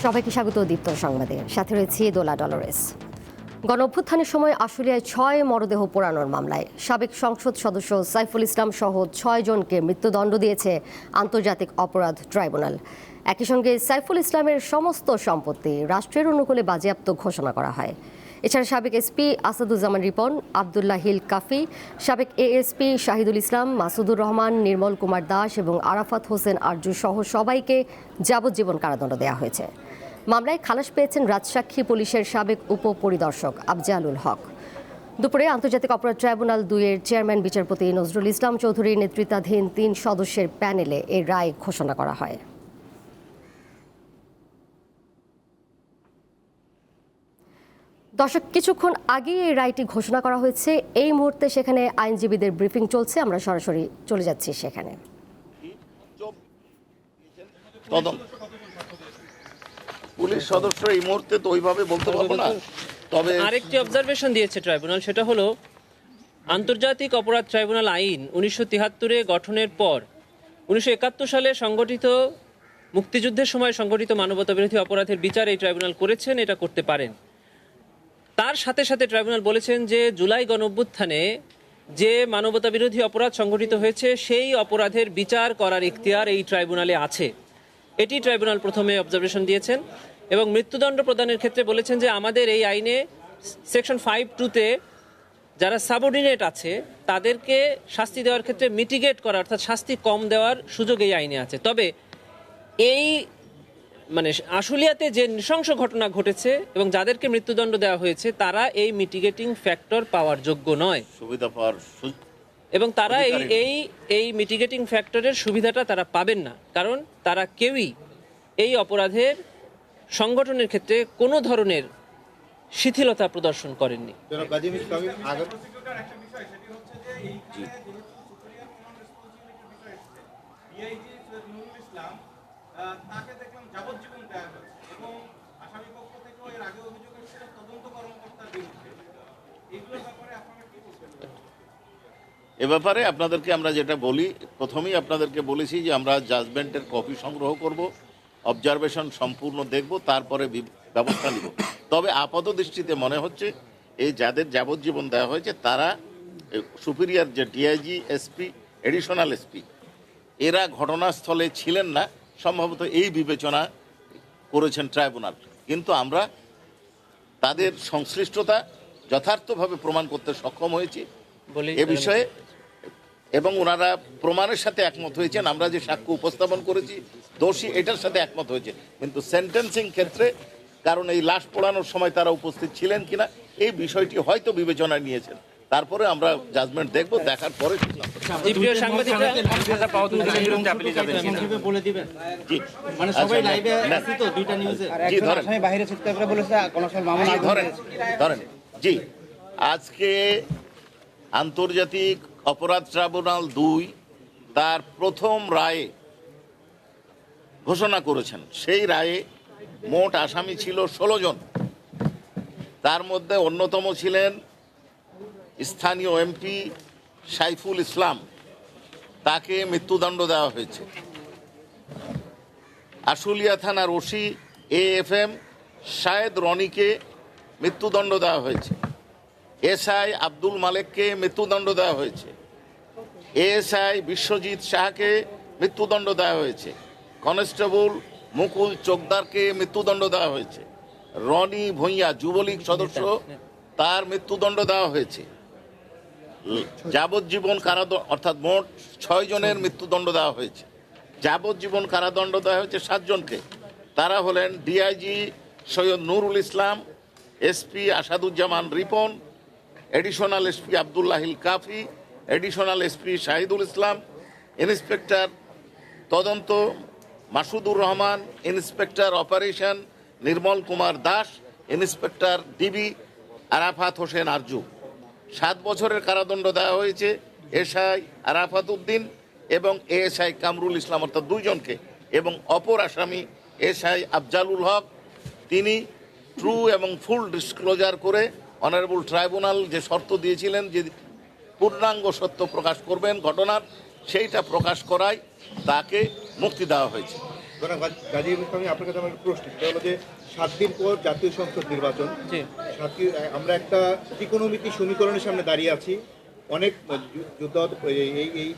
সবাইকে স্বাগত দীপ্ত সংবাদে, সাথে রয়েছে দোলা ডলরেস। গণ অভ্যুত্থানের সময় আশুলিয়ায় 6 মরদেহ পোড়ানোর মামলায় সাবেক সংসদ সদস্য সাইফুল ইসলাম সহ 6 জনকে মৃত্যুদণ্ড দিয়েছে আন্তর্জাতিক অপরাধ ট্রাইব্যুনাল। একই সঙ্গে সাইফুল ইসলামের সমস্ত সম্পত্তি রাষ্ট্রের অনুকূলে বাজেয়াপ্ত ঘোষণা করা হয়। এছাড়া সাবেক এসপি আসাদুজ্জামান রিপন, আবদুল্লাহ হিল কাফি, সাবেক এএসপি শাহিদুল ইসলাম, মাসুদুর রহমান, নির্মল কুমার দাস এবং আরাফাত হোসেন আরজু সহ সবাইকে যাবজ্জীবন কারাদণ্ড দেওয়া হয়েছে। মামলায় খালাস পেয়েছেন রাজসাক্ষী পুলিশের সাবেক উপপরিদর্শক আফজালুল হক। দুপুরে আন্তর্জাতিক অপরাধ ট্রাইব্যুনাল 2-এর চেয়ারম্যান বিচারপতি নজরুল ইসলাম চৌধুরীর নেতৃত্বাধীন 3 সদস্যের প্যানেলে এর রায় ঘোষণা করা হয়। দর্শক, কিছুক্ষণ আগে এই রায়টি ঘোষণা করা হয়েছে। এই মুহূর্তে সেখানে আইনজীবীদের ব্রিফিং চলছে, আমরা সরাসরি চলে যাচ্ছি সেখানে। পুলিশ সদস্য এই মুহূর্তে তো ওইভাবে বলতে পারবো না, তবে আরেকটি অবজারভেশন দিয়েছে ট্রাইব্যুনাল, সেটা হলো আন্তর্জাতিক অপরাধ ট্রাইব্যুনাল আইন 1973-এ গঠনের পর 1971 সালে সংগঠিত মুক্তিযুদ্ধের সময় সংগঠিত মানবতাবিরোধী অপরাধের বিচার এই ট্রাইব্যুনাল করেছেন, এটা করতে পারেন। তার সাথে সাথে ট্রাইব্যুনাল বলেছেন যে জুলাই গণঅভ্যুত্থানে যে মানবতাবিরোধী অপরাধ সংগঠিত হয়েছে সেই অপরাধের বিচার করার ইখতিয়ার এই ট্রাইব্যুনালে আছে। এটি ট্রাইব্যুনাল প্রথমে অবজারভেশন দিয়েছেন এবং মৃত্যুদণ্ড প্রদানের ক্ষেত্রে বলেছেন যে আমাদের এই আইনে সেকশন 5(2)তে যারা সাবঅর্ডিনেট আছে তাদেরকে শাস্তি দেওয়ার ক্ষেত্রে মিটিগেট করা, অর্থাৎ শাস্তি কম দেওয়ার সুযোগ এই আইনে আছে। তবে এই আশুলিয়াতে যে নৃশংস ঘটনা ঘটেছে এবং যাদেরকে মৃত্যুদণ্ড দেওয়া হয়েছে তারা এই মিটিগেটিং ফ্যাক্টর পাওয়ার যোগ্য নয়, সুবিধা পাওয়ার এবং তারা এই মিটিগেটিং ফ্যাক্টরের সুবিধাটা তারা পাবেন না, কারণ তারা কেউই এই অপরাধের সংগঠনের ক্ষেত্রে কোনো ধরনের শিথিলতা প্রদর্শন করেননি। এ ব্যাপারে আপনাদেরকে আমরা যেটা বলি, প্রথমেই আপনাদেরকে বলেছি যে আমরা জাজমেন্টের কপি সংগ্রহ করব, অবজারভেশন সম্পূর্ণ দেখব, তারপরে ব্যবস্থা নিব। তবে আপাত দৃষ্টিতে মনে হচ্ছে এই যাদের যাবজ্জীবন দেওয়া হয়েছে তারা সুপিরিয়র যে ডিআইজি, এসপি, এডিশনাল এসপি, এরা ঘটনাস্থলে ছিলেন না, সম্ভবত এই বিবেচনা করেছেন ট্রাইব্যুনাল। কিন্তু আমরা তাদের সংশ্লিষ্টতা যথার্থভাবে প্রমাণ করতে সক্ষম হয়েছি এ বিষয়ে, এবং ওনারা প্রমাণের সাথে একমত হয়েছেন। আমরা যে সাক্ষ্য উপস্থাপন করেছি দোষী এটার সাথে একমত হয়েছে, কিন্তু সেন্টেন্সিং ক্ষেত্রে কারণ এই লাশ পোড়ানোর সময় তারা উপস্থিত ছিলেন কিনা এই বিষয়টি হয়তো বিবেচনায় নিয়েছেন। তারপরে আমরা জাজমেন্ট দেখব, দেখার পরে ধরেন। জি, আজকে আন্তর্জাতিক অপরাধ ট্রাইব্যুনাল 2 তার প্রথম রায়ে ঘোষণা করেছেন। সেই রায়ে মোট আসামি ছিল 16 জন। তার মধ্যে অন্যতম ছিলেন স্থানীয় এমপি সাইফুল ইসলাম, তাকে মৃত্যুদণ্ড দেওয়া হয়েছে। আশুলিয়া থানার ওসি AFM শাহেদ রনিকে মৃত্যুদণ্ড দেওয়া হয়েছে। এসআই আব্দুল মালেককে মৃত্যুদণ্ড দেওয়া হয়েছে। এএসআই বিশ্বজিৎ শাহকে মৃত্যুদণ্ড দেওয়া হয়েছে। কনস্টেবল মুকুল চোকদারকে মৃত্যুদণ্ড দেওয়া হয়েছে। রনি ভূঁইয়া যুবলীগ সদস্য, তার মৃত্যুদণ্ড দেওয়া হয়েছে। যাবজ্জীবন কারাদণ্ড, অর্থাৎ মোট 6 জনের মৃত্যুদণ্ড দেওয়া হয়েছে। যাবজ্জীবন কারাদণ্ড দেওয়া হয়েছে 7 জনকে। তারা হলেন DIG Syed Nurul Islam, SP Asaduzzaman Ripon, additional SP Abdullah Hil Kafi, additional SP Shahidul Islam, inspector তদন্ত Masudur Rahman, inspector operation Nirmal Kumar Das, inspector DB Arafat Hossain Arju. 7 বছরের কারাদণ্ড দেওয়া হয়েছে এসআই আরাফাত উদ্দিন এবং এএসআই কামরুল ইসলাম, অর্থাৎ 2 জনকে। এবং অপর আসামি এসআই আফজালুল হক, তিনি ট্রু এবং ফুল ডিসক্লোজার করে অনারেবল ট্রাইব্যুনাল যে শর্ত দিয়েছিলেন যে পূর্ণাঙ্গ সত্য প্রকাশ করবেন ঘটনার, সেইটা প্রকাশ করায় তাকে মুক্তি দেওয়া হয়েছে। গাজী ইসলামী, আপনার কাছে আমার একটা প্রশ্ন, সেটা হলো যে 7 দিন পর জাতীয় সংসদ নির্বাচন। জি। আমরা একটা ত্রিকোণমিতি সমীকরণের সামনে দাঁড়িয়ে আছি। অনেক যুদ্ধ এই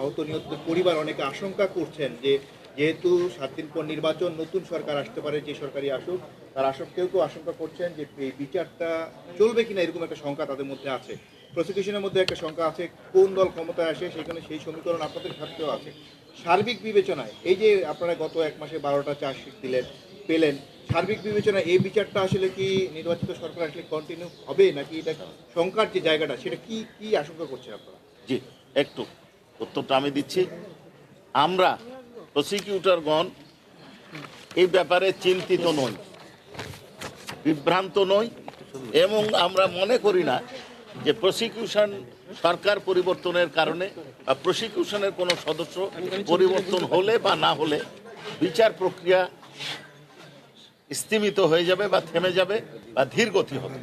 আহত নিহতদের পরিবার অনেকে আশঙ্কা করছেন যে যেহেতু 7 দিন পর নির্বাচন, নতুন সরকার আসতে পারে, যে সরকারই আসুক, তার কেউ আশঙ্কা করছেন যে এই বিচারটা চলবে কিনা, এরকম একটা শঙ্কা তাদের মধ্যে আছে। প্রসিকিউশনের মধ্যে একটা শঙ্কা আছে, কোন দল ক্ষমতায় আসে সেখানে সেই সমীকরণ আপনাদের ক্ষেত্রেও আছে। সার্বিক বিবেচনায় এই যে আপনারা গত 1 মাসে 12টা চার্জশিট পেলেন, সার্বিক বিবেচনায় এই বিচারটা আসলে কি নির্বাচিত সরকার আসলে কন্টিনিউ হবে, নাকি এটা শঙ্কার যে জায়গাটা সেটা কি আশঙ্কা করছেন আপনারা? জি, একটু উত্তরটা আমি দিচ্ছি। আমরা প্রসিকিউটরগণ এই ব্যাপারে চিন্তিত নই, বিভ্রান্ত নই, এবং আমরা মনে করি না যে প্রসিকিউশন সরকার পরিবর্তনের কারণে বা প্রসিকিউশনের কোনো সদস্য পরিবর্তন হলে বা না হলে বিচার প্রক্রিয়া স্থিমিত হয়ে যাবে বা থেমে যাবে বা ধীরগতি হবে,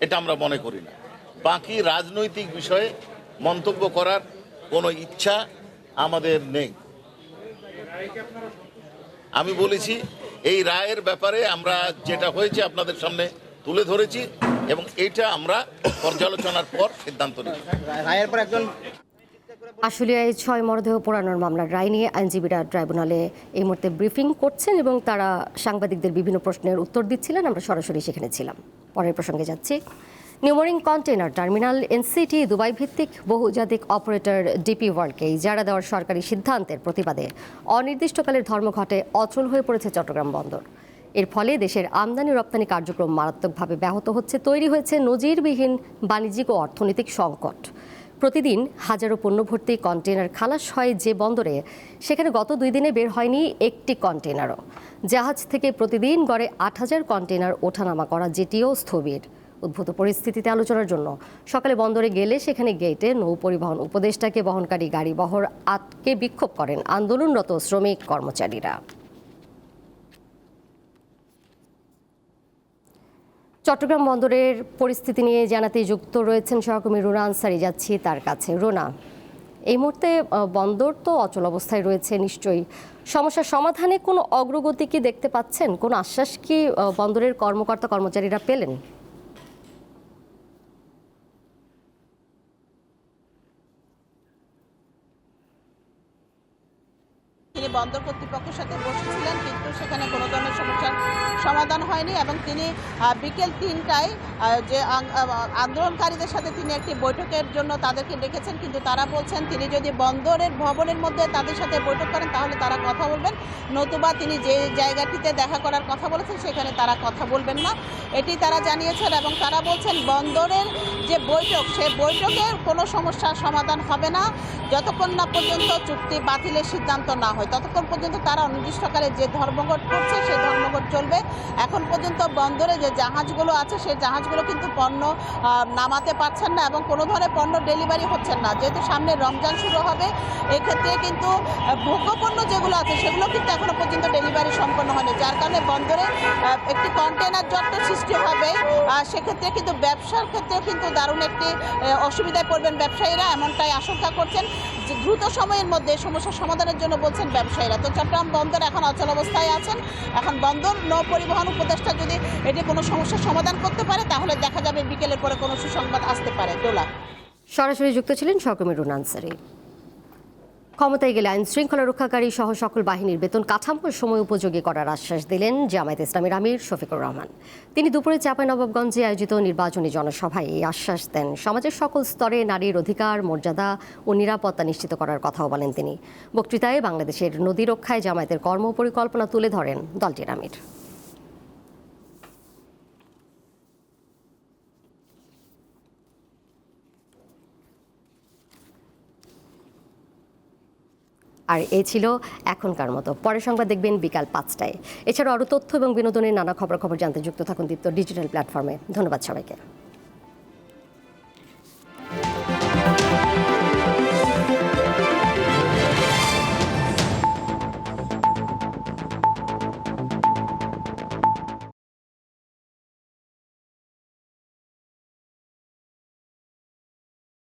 এটা আমরা মনে করি না। বাকি রাজনৈতিক বিষয়ে মন্তব্য করার কোনো ইচ্ছা আমাদের নেই। আমি বলেছি এই রায়ের ব্যাপারে আমরা যেটা হয়েছে আপনাদের সামনে তুলে ধরেছি, এবং এটা আমরা পর্যালোচনার পর সিদ্ধান্ত নিই। রায়ের পর একজন আশুলিয়ায় 6 মরদেহ পোড়ানোর মামলার রায় নিয়ে আইনজীবীরা ট্রাইব্যুনালে এই মুহূর্তে ব্রিফিং করছেন এবং তারা সাংবাদিকদের বিভিন্ন প্রশ্নের উত্তর দিচ্ছিলেন। আমরা সরাসরি সেখানে ছিলাম। পরের প্রসঙ্গে যাচ্ছি। New Mooring container terminal NCT Dubai ভিত্তিক বহুজাতিক অপারেটর ডিপি ওয়ার্ল্ডকে ইজারা দেওয়ার সরকারি সিদ্ধান্তের প্রতিবাদে অনির্দিষ্টকালের ধর্মঘটে অচল হয়ে পড়েছে চট্টগ্রাম বন্দর। এর ফলে দেশের আমদানি রপ্তানি কার্যক্রম মারাত্মকভাবে ব্যাহত হচ্ছে। তৈরি হয়েছে নজিরবিহীন বাণিজ্যিক ও অর্থনৈতিক সংকট। প্রতিদিন হাজারো পণ্যভর্তি কন্টেইনার খালাস হয় যে বন্দরে, সেখানে গত 2 দিনে বের হয়নি একটি কন্টেইনারও। জাহাজ থেকে প্রতিদিন গড়ে 8,000 কন্টেইনার ওঠানামা করা যেটিও স্থবির। উদ্ভূত পরিস্থিতিতে আলোচনার জন্য সকালে বন্দরে গেলে সেখানে গেটে নৌ পরিবহন উপদেষ্টাকে বহনকারী গাড়ি বহর আটকে বিক্ষোভ করেন আন্দোলনরত শ্রমিক কর্মচারীরা। চট্টগ্রাম বন্দরের পরিস্থিতি নিয়ে জানাতে যুক্ত রয়েছেন সহকর্মী রুনা আনসারি। যাচ্ছি তার কাছে। রুনা, এই মুহূর্তে বন্দর তো অচল অবস্থায় রয়েছে, নিশ্চয়ই সমস্যার সমাধানে কোনো অগ্রগতি কি দেখতে পাচ্ছেন? কোনো আশ্বাস কি বন্দরের কর্মকর্তা কর্মচারীরা পেলেন? তিনি বন্দর কর্তৃপক্ষের সাথে বসেছিলেন, কিন্তু সেখানে কোনো ধরনের সমস্যার সমাধান হয়নি এবং তিনি বিকেল 3টায় যে আন্দোলনকারীদের সাথে তিনি একটি বৈঠকের জন্য তাদেরকে ডেকেছেন, কিন্তু তারা বলছেন তিনি যদি বন্দরের ভবনের মধ্যে তাদের সাথে বৈঠক করেন তাহলে তারা কথা বলবেন, নতুবা তিনি যে জায়গাটিতে দেখা করার কথা বলেছেন সেখানে তারা কথা বলবেন না, এটি তারা জানিয়েছেন। এবং তারা বলছেন বন্দরের যে বৈঠক, সেই বৈঠকের কোনো সমস্যার সমাধান হবে না যতক্ষণ না পর্যন্ত চুক্তি বাতিলের সিদ্ধান্ত না হয়, ততক্ষণ পর্যন্ত তারা অনির্দিষ্টকালে যে ধর্মঘট করছে সেই ধর্মঘট চলবে। এখন পর্যন্ত বন্দরে যে জাহাজগুলো আছে সেই জাহাজগুলো কিন্তু পণ্য নামাতে পারছেন না এবং কোনো ধরনের পণ্য ডেলিভারি হচ্ছেন না। যেহেতু সামনে রমজান শুরু হবে, এক্ষেত্রে কিন্তু ভোগ্যপণ্য যেগুলো আছে সেগুলো কিন্তু এখনো পর্যন্ত ডেলিভারি সম্পন্ন হয়নি, যার কারণে বন্দরে একটি কন্টেইনার জট সৃষ্টি হবে। সেক্ষেত্রে কিন্তু ব্যবসার ক্ষেত্রেও কিন্তু দারুণ একটি অসুবিধায় পড়বেন ব্যবসায়ীরা, এমনটাই আশঙ্কা করছেন। যে দ্রুত সময়ের মধ্যে সমস্যার সমাধানের জন্য বলছেন ব্যবসায়ীরা। তো চট্টগ্রাম বন্দর এখন অচল অবস্থায় আছেন। এখন বন্দর নৌ পরিবহন উপদেষ্টা যদি এটি কোনো সমস্যার সমাধান করতে পারে তাহলে দেখা যাবে বিকেলের পরে কোনো সুসংবাদ আসতে পারে। দোলা সরাসরি যুক্ত ছিলেন সহকর্মী রুনা আনসারি। ক্ষমতায় গেলে আইন শৃঙ্খলা রক্ষাকারী সহ সকল বাহিনীর বেতন কাঠামো সময় উপযোগী করার আশ্বাস দিলেন জামায়াতে ইসলামীর আমির শফিকুর রহমান। তিনি দুপুরে চাঁপাইনবাবগঞ্জে আয়োজিত নির্বাচনী জনসভায় এই আশ্বাস দেন। সমাজের সকল স্তরে নারীর অধিকার, মর্যাদা ও নিরাপত্তা নিশ্চিত করার কথাও বলেন তিনি। বক্তৃতায় বাংলাদেশের নদী রক্ষায় জামায়াতের কর্মপরিকল্পনা তুলে ধরেন দলটির আমির। আর এই ছিল এখনকার মতো। পরের সংবাদ দেখবেন বিকাল 5টায়। এছাড়া আরও তথ্য এবং বিনোদনের নানা খবরাখবর জানতে যুক্ত থাকুন দীপ্ত ডিজিটাল প্ল্যাটফর্মে। ধন্যবাদ সবাইকে।